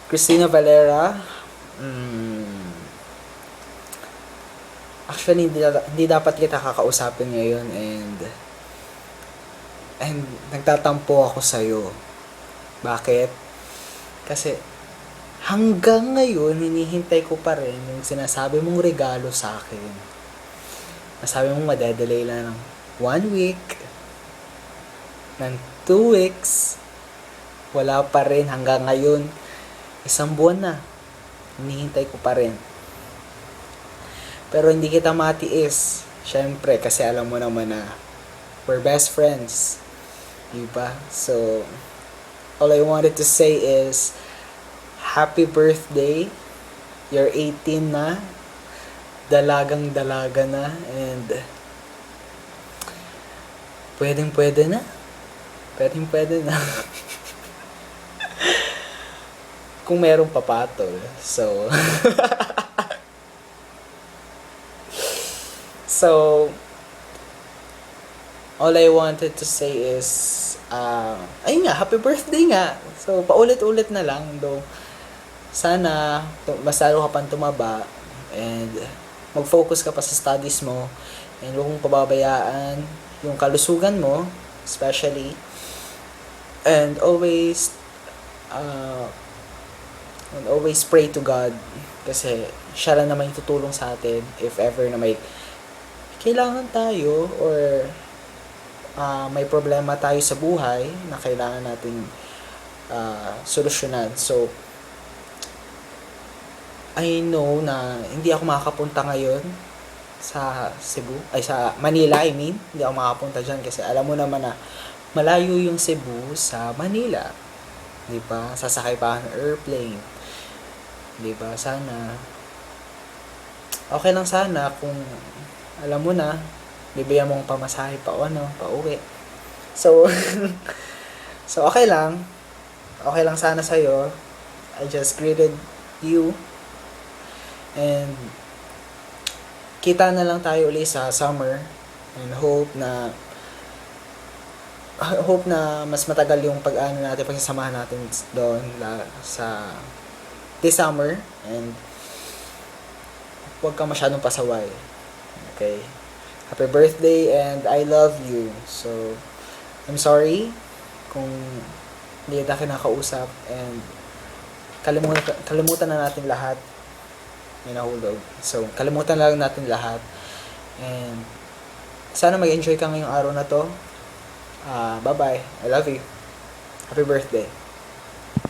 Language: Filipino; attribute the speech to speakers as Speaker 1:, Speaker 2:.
Speaker 1: Christina Valera. Mm, Actually, hindi dapat kita kakausapin ngayon, and nagtatampo ako sa'yo. Bakit? Kasi hanggang ngayon, hinihintay ko pa rin yung sinasabi mong regalo sa akin. Nasabi mong madadelay lang ng 1 week, ng 2 weeks, wala pa rin hanggang ngayon. 1 buwan na, hinihintay ko pa rin. Pero hindi kita matiis. Syempre, kasi alam mo naman na we're best friends. Diba? So, all I wanted to say is, happy birthday. You're 18 na. Dalagang dalaga na. And, pwede na. Pwede na. Kung merong papatol. So, so, all I wanted to say is, ayun nga, happy birthday nga. So, paulit-ulit na lang, though. Sana, mas lalo ka pang tumaba, and mag-focus ka pa sa studies mo, and huwag mong pababayaan yung kalusugan mo, especially, and always pray to God, kasi siya lang naman yung tutulong sa atin if ever na may kailangan tayo, or may problema tayo sa buhay na kailangan natin solusyonan. So, I know na hindi ako makakapunta ngayon sa Cebu, sa Manila, hindi ako makakapunta dyan kasi alam mo naman na malayo yung Cebu sa Manila. Di ba? Sasakay pa ng airplane. Di ba? Sana, okay lang sana kung alam mo na, bibigyan mong pamasahe pa uwi. So, so okay lang. Okay lang sana sa'yo. I just greeted you. And, kita na lang tayo ulit sa summer. And hope na mas matagal yung pagsasamahan natin doon sa this summer. And, huwag ka masyadong pasaway. Okay? Happy birthday, and I love you. So, I'm sorry kung hindi na kinakausap, and kalimutan na natin lahat. May nahulog. So, kalimutan na lang natin lahat. And, sana mag-enjoy ka ngayong araw na to. Bye-bye. I love you. Happy birthday.